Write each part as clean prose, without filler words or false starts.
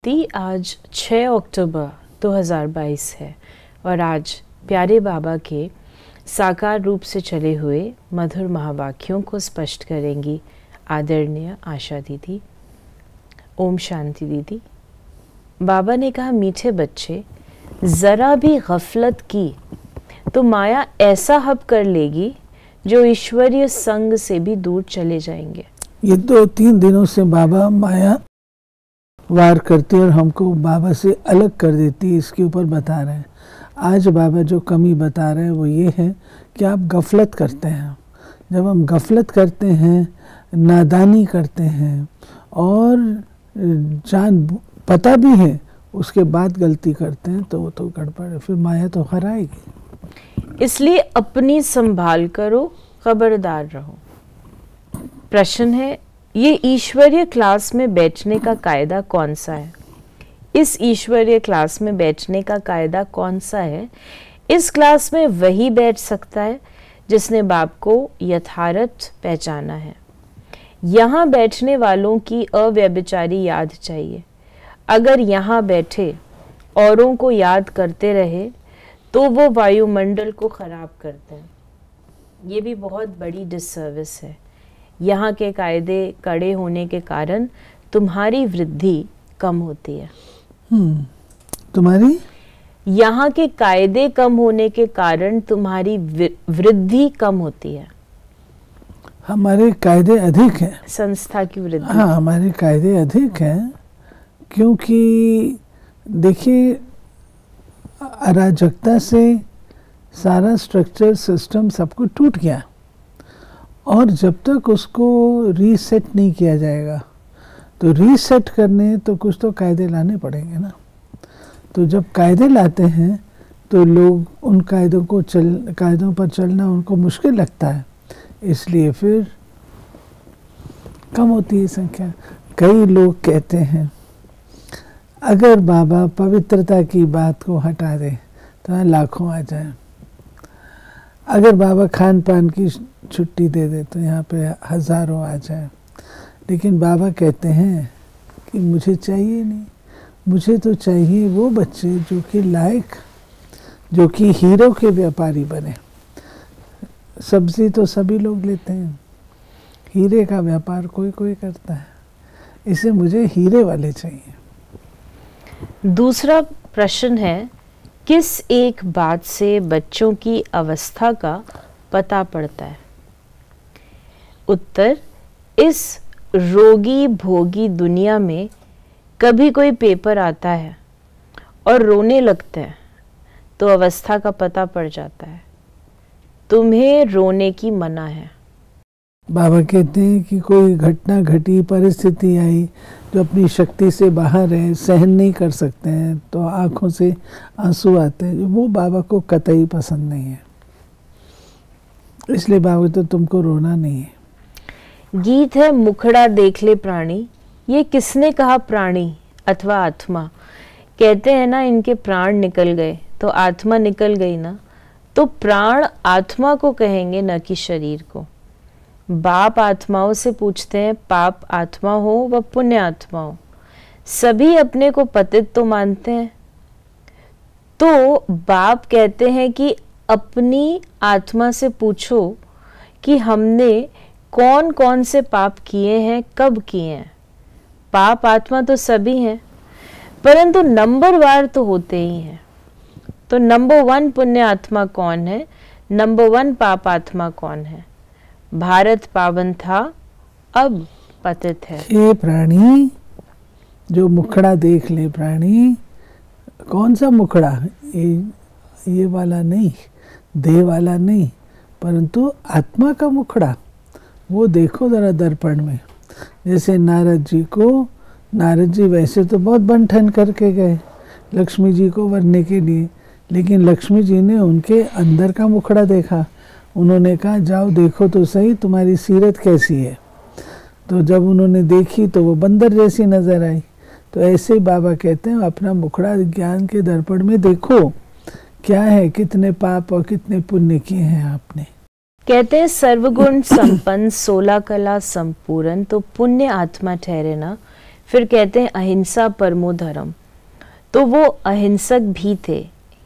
आज 6 अक्टूबर 2022 है और आज प्यारे बाबा के साकार रूप से चले हुए मधुर महावाक्यों को स्पष्ट करेंगी आदरणीय आशा दीदी। ओम शांति दीदी। बाबा ने कहा, मीठे बच्चे, ज़रा भी गफलत की तो माया ऐसा हब कर लेगी जो ईश्वरीय संग से भी दूर चले जाएंगे। ये 2-3 दिनों से बाबा माया वार करती और हमको बाबा से अलग कर देती है, इसके ऊपर बता रहे हैं। आज बाबा जो कमी बता रहे हैं वो ये है कि आप गफलत करते हैं। जब हम गफलत करते हैं, नादानी करते हैं और जान पता भी है उसके बाद गलती करते हैं तो वो तो गड़बड़ है, फिर माया तो हराएगी। इसलिए अपनी संभाल करो, खबरदार रहो। प्रश्न है, ये ईश्वरीय क्लास में बैठने का कायदा कौन सा है? इस ईश्वरीय क्लास में बैठने का कायदा कौन सा है? इस क्लास में वही बैठ सकता है जिसने बाप को यथार्थ पहचाना है। यहाँ बैठने वालों की अव्यभिचारी याद चाहिए। अगर यहाँ बैठे औरों को याद करते रहे तो वो वायुमंडल को खराब करते हैं। ये भी बहुत बड़ी डिससर्विस है। यहाँ के कायदे कड़े होने के कारण तुम्हारी वृद्धि कम होती है। तुम्हारी? यहाँ के कायदे कम होने के कारण तुम्हारी वृद्धि कम होती है। हमारे कायदे अधिक हैं। संस्था की वृद्धि। हाँ, हमारे कायदे अधिक हैं क्योंकि देखिए अराजकता से सारा स्ट्रक्चर सिस्टम सब कुछ टूट गया और जब तक उसको रीसेट नहीं किया जाएगा तो रीसेट करने तो कुछ तो कायदे लाने पड़ेंगे ना। तो जब कायदे लाते हैं तो लोग उन कायदों पर चलना उनको मुश्किल लगता है, इसलिए फिर कम होती है संख्या। कई लोग कहते हैं अगर बाबा पवित्रता की बात को हटा दे तो लाखों आ जाए, अगर बाबा खान पान की छुट्टी दे दे तो यहाँ पे हज़ारों आ जाए। लेकिन बाबा कहते हैं कि मुझे चाहिए नहीं, मुझे तो चाहिए वो बच्चे जो कि लायक, जो कि हीरो के व्यापारी बने। सब्जी तो सभी लोग लेते हैं, हीरे का व्यापार कोई कोई करता है, इसे मुझे हीरे वाले चाहिए। दूसरा प्रश्न है, किस एक बात से बच्चों की अवस्था का पता पड़ता है? उत्तर, इस रोगी भोगी दुनिया में कभी कोई पेपर आता है और रोने लगते हैं तो अवस्था का पता पड़ जाता है। तुम्हें रोने की मना है। बाबा कहते हैं कि कोई घटना घटी, परिस्थिति आई जो अपनी शक्ति से बाहर है, सहन नहीं कर सकते हैं तो आंखों से आंसू आते हैं, वो बाबा को कतई पसंद नहीं है। इसलिए बाबा तो तुमको रोना नहीं है। गीत है, मुखड़ा देख ले प्राणी। ये किसने कहा प्राणी अथवा आत्मा? कहते हैं ना इनके प्राण निकल गए तो आत्मा निकल गई ना, तो प्राण आत्मा को कहेंगे न कि शरीर को। बाप आत्माओं से पूछते हैं, पाप आत्मा हो व पुण्य आत्मा हो, सभी अपने को पतित तो मानते हैं। तो बाप कहते हैं कि अपनी आत्मा से पूछो कि हमने कौन कौन से पाप किए हैं, कब किए हैं। पाप आत्मा तो सभी हैं, परंतु नंबरवार तो होते ही हैं। तो नंबर 1 पुण्य आत्मा कौन है, नंबर 1 पाप आत्मा कौन है? भारत पावन था, अब पतित है। ये प्राणी जो मुखड़ा देख ले प्राणी, कौन सा मुखड़ा? ये वाला नहीं, देह वाला नहीं, परंतु आत्मा का मुखड़ा। वो देखो जरा दर्पण में। जैसे नारद जी वैसे तो बहुत बंठन करके गए लक्ष्मी जी को वरने के लिए, लेकिन लक्ष्मी जी ने उनके अंदर का मुखड़ा देखा। उन्होंने कहा जाओ देखो तो सही तुम्हारी सीरत कैसी है। तो जब उन्होंने देखी तो वो बंदर जैसी नजर आई। तो ऐसे ही बाबा कहते हैं अपना मुखड़ा ज्ञान के दर्पण में देखो, क्या है, कितने पाप और कितने पुण्य किए हैं आपने। कहते हैं सर्वगुण संपन्न 16 कला संपूर्ण तो पुण्य आत्मा ठहरे ना, फिर कहते हैं अहिंसा परमो धर्म, तो वो अहिंसक भी थे।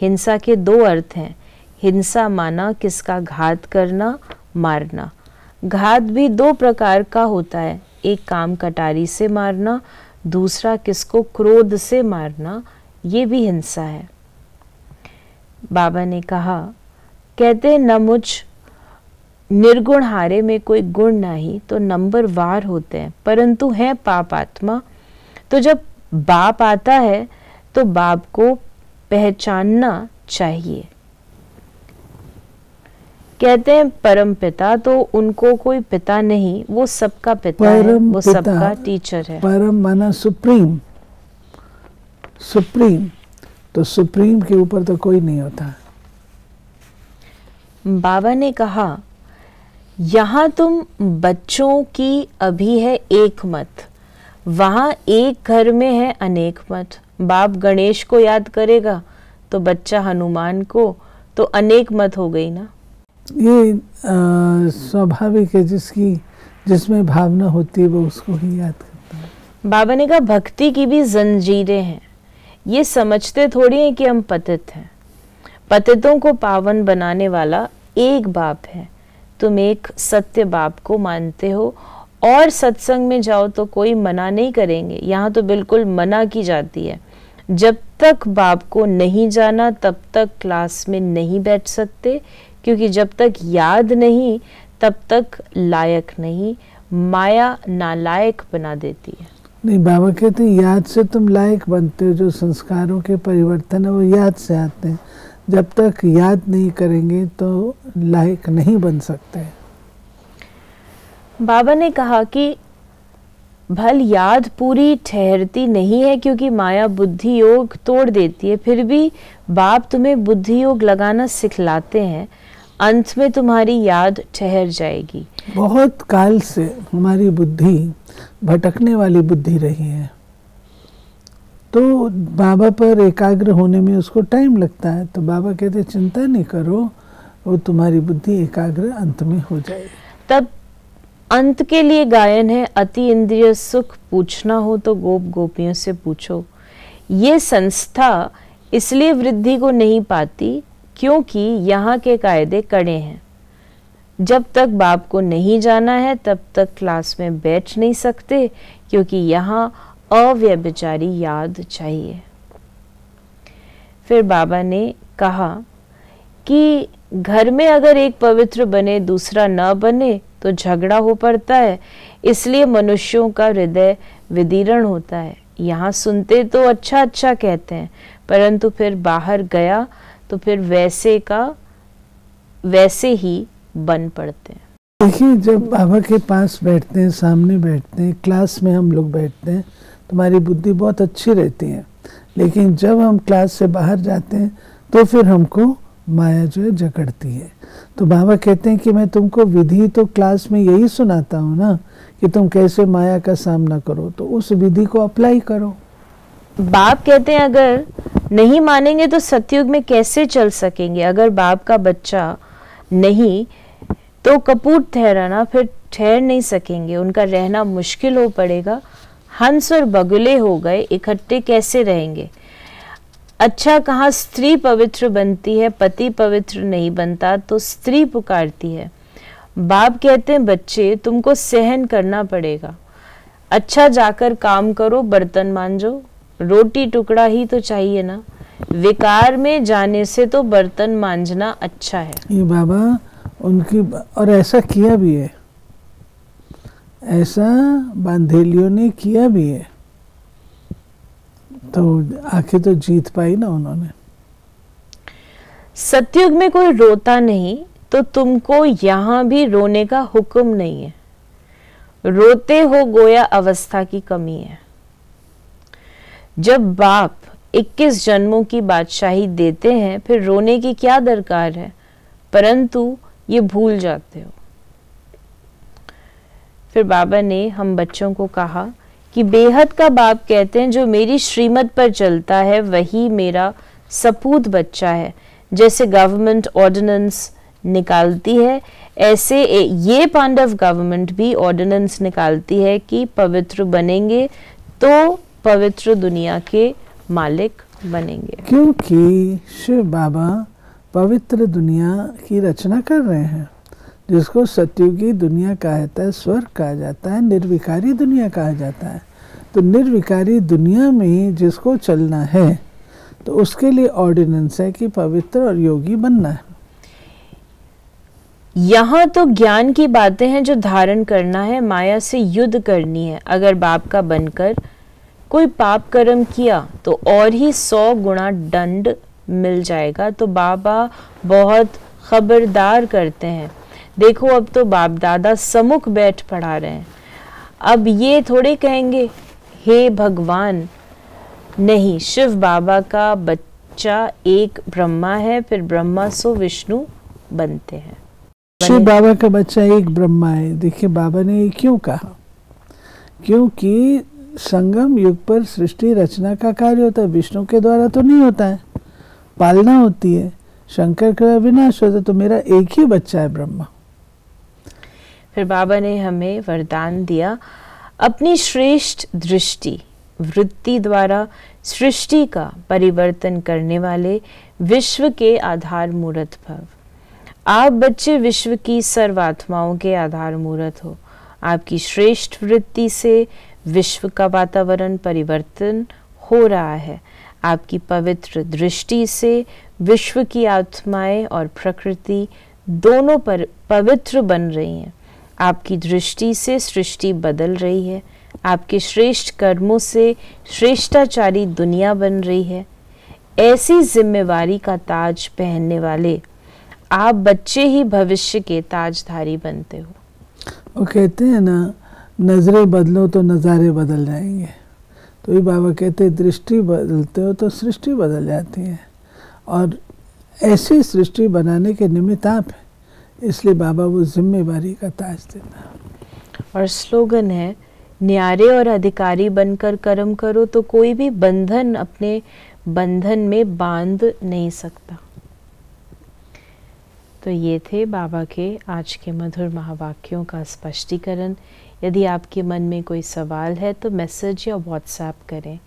हिंसा के दो अर्थ हैं। हिंसा माना किसका घात करना, मारना। घात भी दो प्रकार का होता है, एक काम कटारी से मारना, दूसरा किसको क्रोध से मारना, ये भी हिंसा है। बाबा ने कहा, कहते न मुझ निर्गुण हारे में कोई गुण नहीं, तो नंबर वार होते हैं, परंतु है पाप आत्मा। तो जब बाप आता है तो बाप को पहचानना चाहिए। कहते हैं परम पिता, तो उनको कोई पिता नहीं, वो सबका पिता है, वो सबका टीचर है। परम माना सुप्रीम, सुप्रीम, तो सुप्रीम के ऊपर तो कोई नहीं होता। बाबा ने कहा, यहाँ तुम बच्चों की अभी है एक मत, वहां एक घर में है अनेक मत। बाप गणेश को याद करेगा तो बच्चा हनुमान को, तो अनेक मत हो गई ना। ये स्वाभाविक है, जिसमें भावना होती है वो उसको ही याद करता है। बाबा ने कहा, भक्ति की भी जंजीरें हैं, ये समझते थोड़ी हैं कि हम पतित हैं। पतितों को पावन बनाने वाला एक बाप है। तुम एक सत्य बाप को मानते हो और सत्संग में जाओ तो कोई मना नहीं करेंगे। यहाँ तो बिल्कुल मना की जाती है। जब तक बाप को नहीं जाना तब तक क्लास में नहीं बैठ सकते, क्योंकि जब तक याद नहीं तब तक लायक नहीं। माया नालायक बना देती है। नहीं, बाबा कहते हैं याद से तुम लायक बनते हो। जो संस्कारों के परिवर्तन है वो याद से आते हैं। जब तक याद नहीं करेंगे तो लायक नहीं बन सकते। बाबा ने कहा कि भल याद पूरी ठहरती नहीं है, क्योंकि माया बुद्धि योग तोड़ देती है। फिर भी बाप तुम्हें बुद्धि योग लगाना सिखलाते हैं, अंत में तुम्हारी याद ठहर जाएगी। बहुत काल से हमारी बुद्धि भटकने वाली बुद्धि रही है, तो बाबा पर एकाग्र होने में उसको टाइम लगता है। तो बाबा कहते चिंता नहीं करो, वो तुम्हारी बुद्धि एकाग्र अंत में हो जाएगी। तब अंत के लिए गायन है, अति इंद्रिय सुख पूछना हो तो गोप गोपियों से पूछो। ये संस्था इसलिए वृद्धि को नहीं पाती क्योंकि यहाँ के कायदे कड़े हैं। जब तक बाप को नहीं जाना है तब तक क्लास में बैठ नहीं सकते, क्योंकि यहाँ अव्यभिचारी याद चाहिए। फिर बाबा ने कहा कि घर में अगर एक पवित्र बने दूसरा न बने तो झगड़ा हो पड़ता है, इसलिए मनुष्यों का हृदय विदीर्ण होता है। यहाँ सुनते तो अच्छा अच्छा कहते हैं, परंतु फिर बाहर गया तो फिर वैसे का वैसे ही बन पड़ते हैं। देखिए, जब बाबा के पास बैठते हैं, सामने बैठते हैं, क्लास में हम लोग बैठते हैं, तुम्हारी बुद्धि बहुत अच्छी रहती है। लेकिन जब हम क्लास से बाहर जाते हैं तो फिर हमको माया जो है जकड़ती है। तो बाबा कहते हैं कि मैं तुमको विधि तो क्लास में यही सुनाता हूँ ना, कि तुम कैसे माया का सामना करो, तो उस विधि को अप्लाई करो। बाप कहते हैं अगर नहीं मानेंगे तो सतयुग में कैसे चल सकेंगे। अगर बाप का बच्चा नहीं तो कपूट ठहराना, फिर ठहर नहीं सकेंगे, उनका रहना मुश्किल हो पड़ेगा। हंस और बगुले हो गए, इकट्ठे कैसे रहेंगे। अच्छा कहाँ स्त्री पवित्र बनती है, पति पवित्र नहीं बनता, तो स्त्री पुकारती है। बाप कहते हैं बच्चे तुमको सहन करना पड़ेगा। अच्छा जाकर काम करो, बर्तन मांजो, रोटी टुकड़ा ही तो चाहिए ना। विकार में जाने से तो बर्तन मांजना अच्छा है। ये बाबा उनकी, और ऐसा किया भी है, ऐसा बांधेलियों ने किया भी है, तो आखिर तो जीत पाई ना उन्होंने। सतयुग में कोई रोता नहीं, तो तुमको यहाँ भी रोने का हुक्म नहीं है। रोते हो गोया अवस्था की कमी है। जब बाप 21 जन्मों की बादशाही देते हैं, फिर रोने की क्या दरकार है, परंतु ये भूल जाते हो। फिर बाबा ने हम बच्चों को कहा कि बेहद का बाप कहते हैं जो मेरी श्रीमत पर चलता है वही मेरा सपूत बच्चा है। जैसे गवर्नमेंट ऑर्डिनेंस निकालती है, ऐसे ये पांडव गवर्नमेंट भी ऑर्डिनेंस निकालती है कि पवित्र बनेंगे तो पवित्र दुनिया के मालिक बनेंगे। क्योंकि शिव बाबा पवित्र दुनिया की रचना कर रहे हैं, जिसको सतयुगी दुनिया कहा जाता है, स्वर्ग कहा जाता है, निर्विकारी दुनिया कहा जाता है। तो निर्विकारी दुनिया में जिसको चलना है तो उसके लिए ऑर्डिनेंस है कि पवित्र और योगी बनना है। यहाँ तो ज्ञान की बातें हैं जो धारण करना है, माया से युद्ध करनी है। अगर बाप का बनकर कोई पाप कर्म किया तो और ही 100 गुना दंड मिल जाएगा। तो बाबा बहुत खबरदार करते हैं। देखो अब तो बाप दादा सम्मुख बैठ पढ़ा रहे हैं। अब ये थोड़े कहेंगे हे भगवान, नहीं, शिव बाबा का बच्चा एक ब्रह्मा है, फिर ब्रह्मा सो विष्णु बनते हैं। शिव बाबा का बच्चा एक ब्रह्मा है। देखिए बाबा ने ये क्यों कहा? क्योंकि संगम युग पर सृष्टि रचना का कार्य होता है, विष्णु के द्वारा तो नहीं होता है, पालना होती है। शंकर का विनाश होता है, तो मेरा एक ही बच्चा है ब्रह्मा। फिर बाबा ने हमें वरदान दिया, अपनी श्रेष्ठ दृष्टि वृत्ति द्वारा सृष्टि का परिवर्तन करने वाले विश्व के आधार मूर्त भव। आप बच्चे विश्व की सर्वात्माओं के आधार मूर्त हो। आपकी श्रेष्ठ वृत्ति से विश्व का वातावरण परिवर्तन हो रहा है। आपकी पवित्र दृष्टि से विश्व की आत्माएं और प्रकृति दोनों पर पवित्र बन रही हैं। आपकी दृष्टि से सृष्टि बदल रही है। आपके श्रेष्ठ कर्मों से श्रेष्ठाचारी दुनिया बन रही है। ऐसी जिम्मेवारी का ताज पहनने वाले आप बच्चे ही भविष्य के ताजधारी बनते हो। वो कहते हैं ना, नजरें बदलो तो नज़ारे बदल जाएंगे। तो ये बाबा कहते हैं दृष्टि बदलते हो तो सृष्टि बदल जाती है, और ऐसी सृष्टि बनाने के निमित्त आप हैं। इसलिए बाबा वो जिम्मेवारी का ताज देता है। और स्लोगन है, न्यारे और अधिकारी बनकर कर्म करो तो कोई भी बंधन अपने बंधन में बांध नहीं सकता। तो ये थे बाबा के आज के मधुर महावाक्यों का स्पष्टीकरण। यदि आपके मन में कोई सवाल है तो मैसेज या व्हाट्सएप करें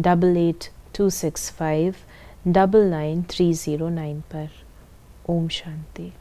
8826599309 पर। ओम शांति।